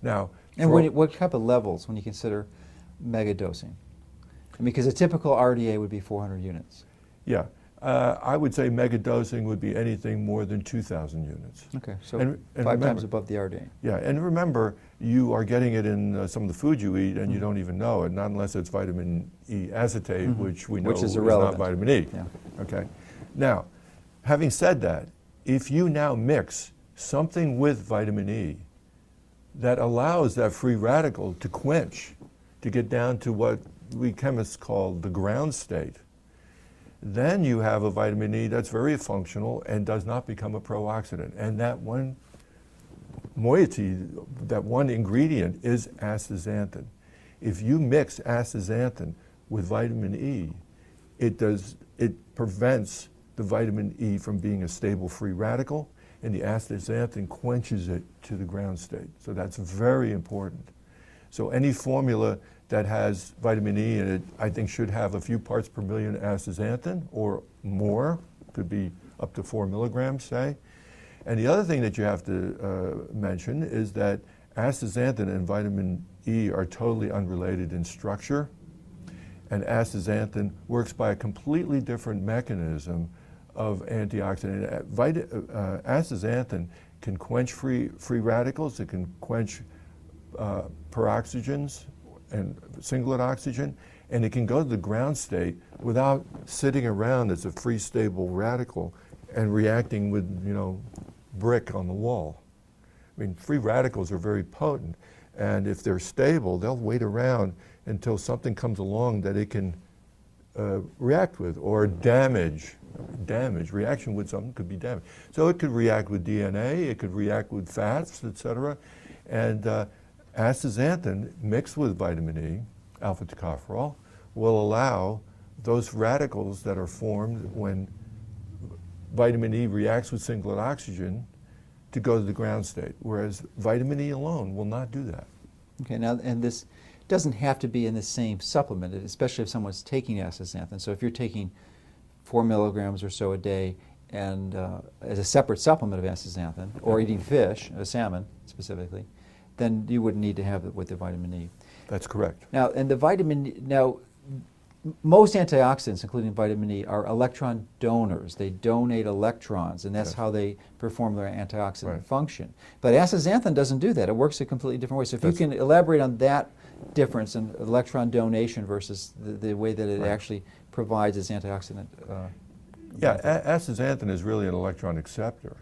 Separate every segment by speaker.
Speaker 1: Now,
Speaker 2: And what type of levels when you consider mega dosing? I mean, because a typical RDA would be 400 units.
Speaker 1: yeah, I would say mega dosing would be anything more than 2,000 units.
Speaker 2: Okay, so
Speaker 1: And
Speaker 2: five times above the RDA.
Speaker 1: Yeah, and remember, you are getting it in some of the food you eat, and you don't even know it, not unless it's vitamin E acetate, which we know
Speaker 2: Which is
Speaker 1: not
Speaker 2: irrelevant.
Speaker 1: vitamin E.
Speaker 2: Yeah.
Speaker 1: Okay. Now, having said that, if you now mix something with vitamin E that allows that free radical to quench, to get down to what we chemists call the ground state, then you have a vitamin E that's very functional and does not become a pro-oxidant. And that one moiety, that one ingredient is astaxanthin. If you mix astaxanthin with vitamin E, it prevents the vitamin E from being a stable free radical, and the astaxanthin quenches it to the ground state. So that's very important. So any formula that has vitamin E in it, I think should have a few parts per million astaxanthin or more, could be up to 4 milligrams, say. And the other thing that you have to mention is that astaxanthin and vitamin E are totally unrelated in structure, and astaxanthin works by a completely different mechanism of antioxidant. Astaxanthin can quench free radicals, it can quench peroxygens and singlet oxygen, and it can go to the ground state without sitting around as a free stable radical and reacting with, brick on the wall. I mean, free radicals are very potent, and if they're stable, they'll wait around until something comes along that it can react with, or damage. Reaction with something could be damage. So it could react with DNA, it could react with fats, etc. And astaxanthin mixed with vitamin E, alpha tocopherol, will allow those radicals that are formed when vitamin E reacts with singlet oxygen to go to the ground state, whereas vitamin E alone will not do that.
Speaker 2: Okay, now, and this doesn't have to be in the same supplement, especially if someone's taking astaxanthin. So if you're taking 4 milligrams or so a day and as a separate supplement of astaxanthin, or eating fish, salmon specifically, then you wouldn't need to have it with the vitamin E.
Speaker 1: That's correct.
Speaker 2: Now, and the vitamin, most antioxidants, including vitamin E, are electron donors. They donate electrons, and that's how they perform their antioxidant function. But astaxanthin doesn't do that. It works a completely different way. So if you can elaborate on that difference in electron donation versus the way that it actually provides its antioxidant.
Speaker 1: Astaxanthin is really an electron acceptor.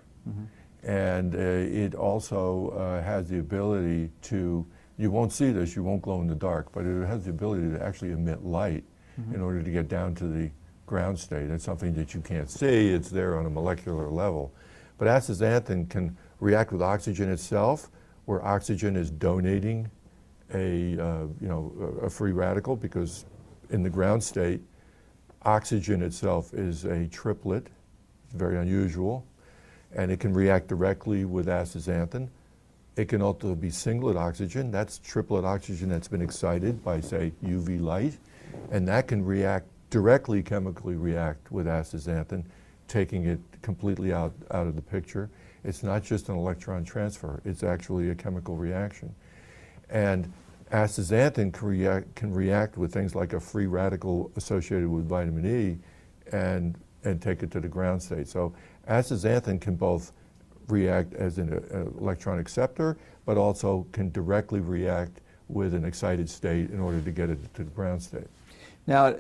Speaker 1: And it also has the ability to, you won't see this, you won't glow in the dark, but it has the ability to actually emit light in order to get down to the ground state. It's something that you can't see, it's there on a molecular level. But astaxanthin can react with oxygen itself, where oxygen is donating a free radical, because in the ground state, oxygen itself is a triplet. It's very unusual. And it can react directly with astaxanthin. It can also be singlet oxygen. That's triplet oxygen that's been excited by, say, UV light. And that can react directly, chemically react with astaxanthin, taking it completely out of the picture. It's not just an electron transfer. It's actually a chemical reaction. And astaxanthin can react with things like a free radical associated with vitamin E and take it to the ground state. So astaxanthin can both react as an electron acceptor, but also can directly react with an excited state in order to get it to the ground state.
Speaker 2: Now,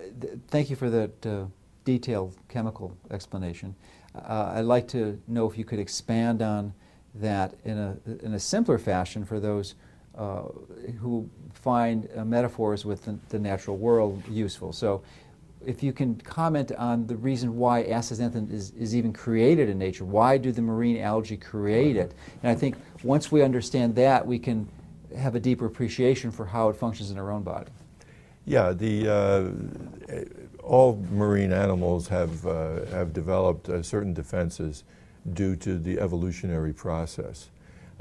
Speaker 2: thank you for that detailed chemical explanation. I'd like to know if you could expand on that in a simpler fashion for those who find metaphors with the natural world useful. So if you can comment on the reason why astaxanthin is even created in nature. Why do the marine algae create it? And I think once we understand that, we can have a deeper appreciation for how it functions in our own body.
Speaker 1: Yeah, all marine animals have developed certain defenses due to the evolutionary process.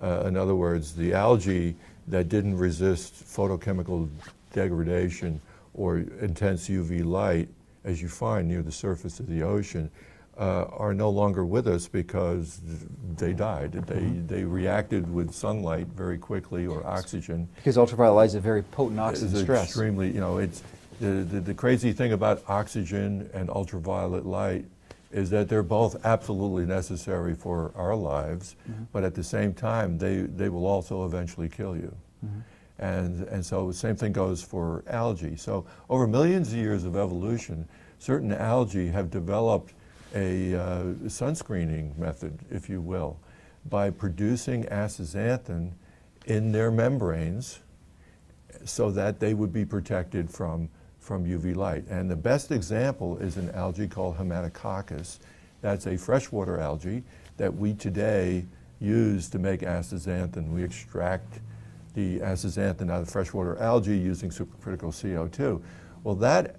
Speaker 1: In other words, the algae that didn't resist photochemical degradation or intense UV light, as you find near the surface of the ocean, are no longer with us because they died. They reacted with sunlight very quickly or oxygen.
Speaker 2: Because ultraviolet light is a very potent oxidant
Speaker 1: It's
Speaker 2: stress.
Speaker 1: extremely, you know, it's the crazy thing about oxygen and ultraviolet light is that they're both absolutely necessary for our lives, but at the same time, they will also eventually kill you. And so the same thing goes for algae. So over millions of years of evolution, certain algae have developed a sunscreening method, if you will, by producing astaxanthin in their membranes so that they would be protected from UV light. And the best example is an algae called Hematococcus. That's a freshwater algae that we today use to make astaxanthin. We extract the astaxanthin out of freshwater algae using supercritical CO2. Well, that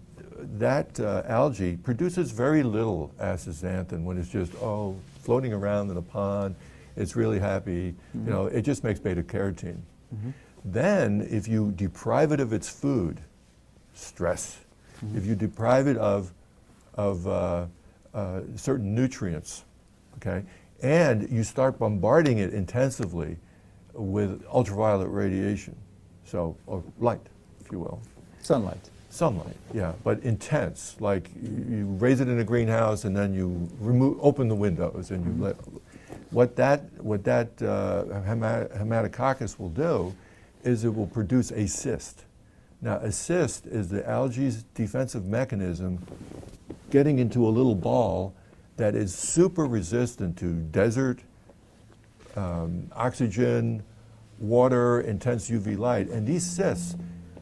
Speaker 1: algae produces very little astaxanthin when it's just, floating around in a pond. It's really happy. You know, it just makes beta-carotene. Then, if you deprive it of its food, stress, if you deprive it of certain nutrients, okay, and you start bombarding it intensively with ultraviolet radiation, or light, if you will.
Speaker 2: Sunlight.
Speaker 1: Sunlight, yeah, but intense. Like you raise it in a greenhouse and then you open the windows and you let. What that Hematococcus will do is it will produce a cyst. Now, a cyst is the algae's defensive mechanism getting into a little ball that is super resistant to desert, oxygen, water, intense UV light, and these cysts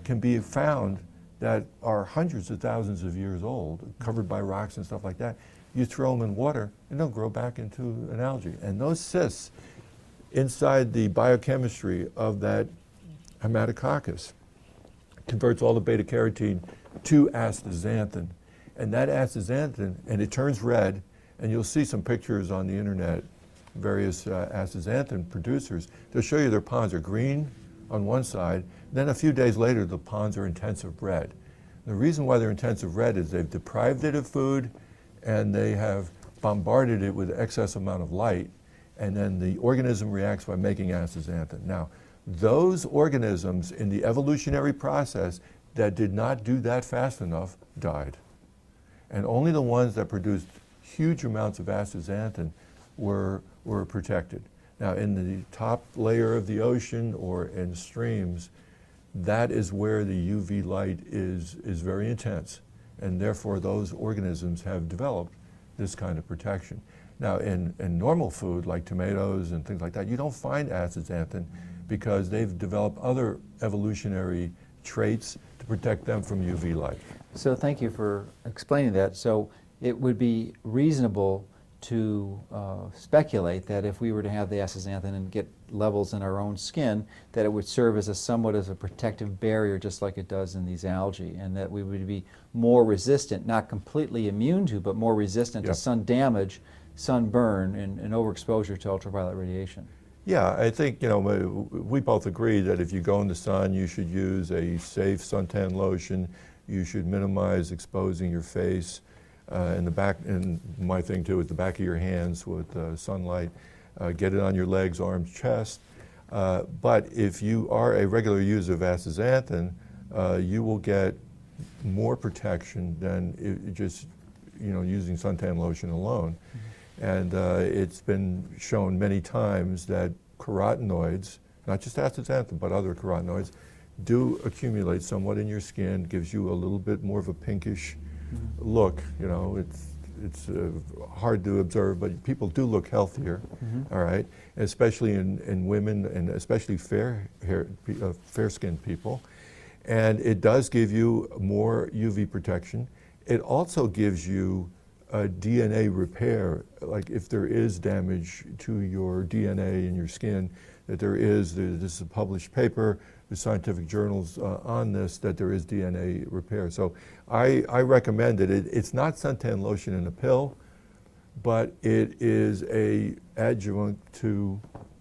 Speaker 1: can be found that are hundreds of thousands of years old, covered by rocks and stuff like that. You throw them in water, and they'll grow back into an algae. And those cysts, inside the biochemistry of that Hematococcus, converts all the beta-carotene to astaxanthin. And that astaxanthin, and it turns red, and you'll see some pictures on the internet, various astaxanthin producers. They'll show you their ponds are green on one side, then a few days later the ponds are intensive red. The reason why they're intensive red is they've deprived it of food and they have bombarded it with excess amount of light, and then the organism reacts by making astaxanthin. Now, those organisms in the evolutionary process that did not do that fast enough died. And only the ones that produced huge amounts of astaxanthin were protected. Now, in the top layer of the ocean or in streams, that is where the UV light is very intense, and therefore those organisms have developed this kind of protection. Now, in normal food like tomatoes and things like that, you don't find astaxanthin because they've developed other evolutionary traits to protect them from UV light.
Speaker 2: So thank you for explaining that. So it would be reasonable to speculate that if we were to have the astaxanthin and get levels in our own skin, that it would serve as somewhat as a protective barrier, just like it does in these algae, and that we would be more resistant, not completely immune to, but more resistant to sun damage, sunburn, and overexposure to ultraviolet radiation.
Speaker 1: Yeah, I think, you know, we both agree that if you go in the sun, you should use a safe suntan lotion. You should minimize exposing your face. In the back, and my thing too, is the back of your hands with sunlight. Get it on your legs, arms, chest. But if you are a regular user of astaxanthin, you will get more protection than just, you know, using suntan lotion alone. And it's been shown many times that carotenoids, not just astaxanthin, but other carotenoids, do accumulate somewhat in your skin, gives you a little bit more of a pinkish look. You know, it's hard to observe, but people do look healthier, all right, especially in women and especially fair-skinned people. And it does give you more UV protection. It also gives you a DNA repair, like if there is damage to your DNA in your skin, that this is a published paper, the scientific journals on this, that there is DNA repair. So I recommend it. It's not suntan lotion in a pill, but it is a adjunct to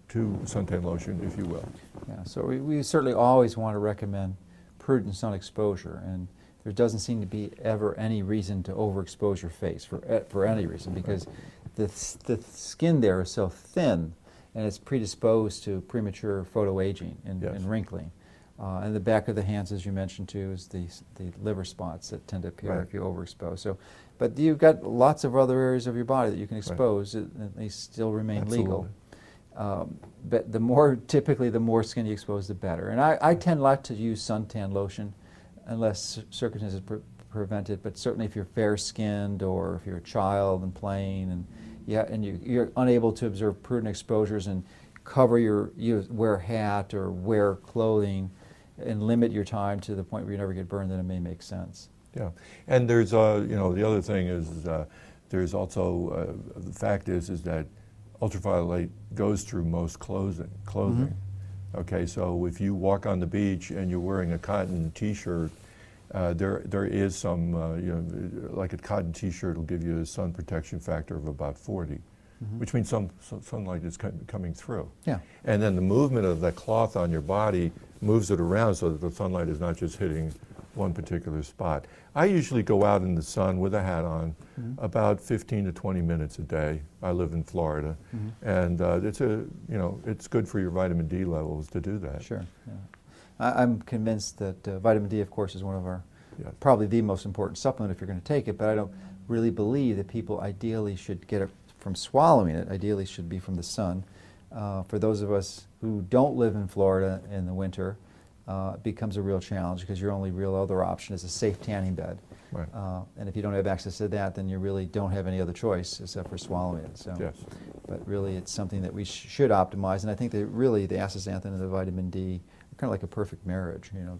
Speaker 1: suntan lotion, if you will.
Speaker 2: Yeah, so we certainly always want to recommend prudent sun exposure. And there doesn't seem to be ever any reason to overexpose your face for any reason, because the skin there is so thin and it's predisposed to premature photoaging and wrinkling. And the back of the hands, as you mentioned too, is the liver spots that tend to appear if you overexpose. So, but you've got lots of other areas of your body that you can expose, and they still remain legal. But typically the more skin you expose, the better. And I tend not to use suntan lotion unless circumstances prevent it, but certainly if you're fair-skinned or if you're a child and playing, and you're unable to observe prudent exposures and cover you wear a hat or wear clothing and limit your time to the point where you never get burned, then it may make sense.
Speaker 1: Yeah, and there's the other thing is there's also the fact is that ultraviolet light goes through most clothing. Okay, so if you walk on the beach and you're wearing a cotton T-shirt, there is some like a cotton T-shirt will give you a sun protection factor of about 40. Which means some sunlight is coming through. Yeah. And then the movement of that cloth on your body moves it around so that the sunlight is not just hitting one particular spot. I usually go out in the sun with a hat on about 15 to 20 minutes a day. I live in Florida, and it's good for your vitamin D levels to do that.
Speaker 2: Sure. Yeah. I'm convinced that vitamin D, of course, is one of our probably the most important supplement if you're going to take it. But I don't really believe that people ideally should get it from swallowing it. Ideally should be from the sun. For those of us who don't live in Florida in the winter, it becomes a real challenge because your only real other option is a safe tanning bed. Right. And if you don't have access to that, then you really don't have any other choice except for swallowing it. So, but really it's something that we should optimize, and I think that really the astaxanthin and the vitamin D are kind of like a perfect marriage. You know,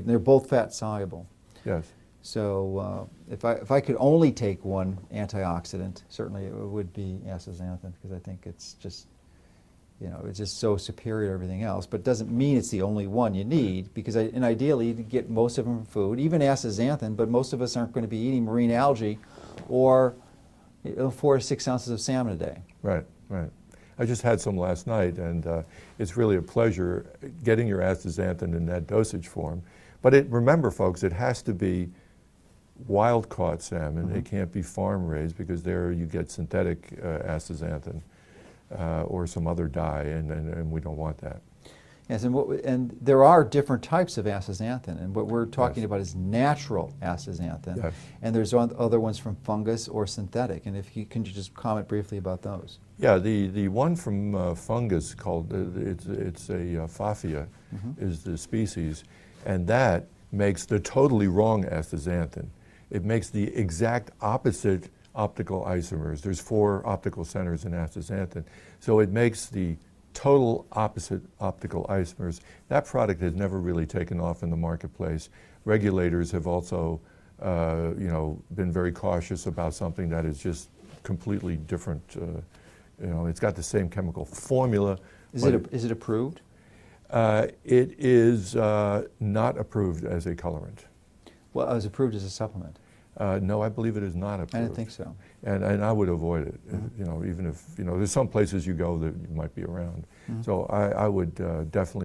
Speaker 2: they're both fat soluble. Yes. So if I could only take one antioxidant, certainly it would be astaxanthin, because I think it's just, it's just so superior to everything else. But it doesn't mean it's the only one you need, because ideally you get most of them from food, even astaxanthin, but most of us aren't going to be eating marine algae or 4 to 6 ounces of salmon a day. Right, right. I just had some last night, and it's really a pleasure getting your astaxanthin in that dosage form. But remember, folks, it has to be wild-caught salmon. It can't be farm-raised, because there you get synthetic astaxanthin or some other dye, and we don't want that. Yes, and there are different types of astaxanthin, and what we're talking about is natural astaxanthin, and there's other ones from fungus or synthetic. And if you can just comment briefly about those? Yeah, the one from fungus called it's a Pfaffia is the species, and that makes the totally wrong astaxanthin. It makes the exact opposite optical isomers. There's 4 optical centers in astaxanthin. So it makes the total opposite optical isomers. That product has never really taken off in the marketplace. Regulators have also been very cautious about something that is just completely different. It's got the same chemical formula. Is it approved? It is not approved as a colorant. Well, it was approved as a supplement. No, I believe it is not approved. I didn't think so. And I would avoid it. Even if there's some places you go that you might be around. So I would definitely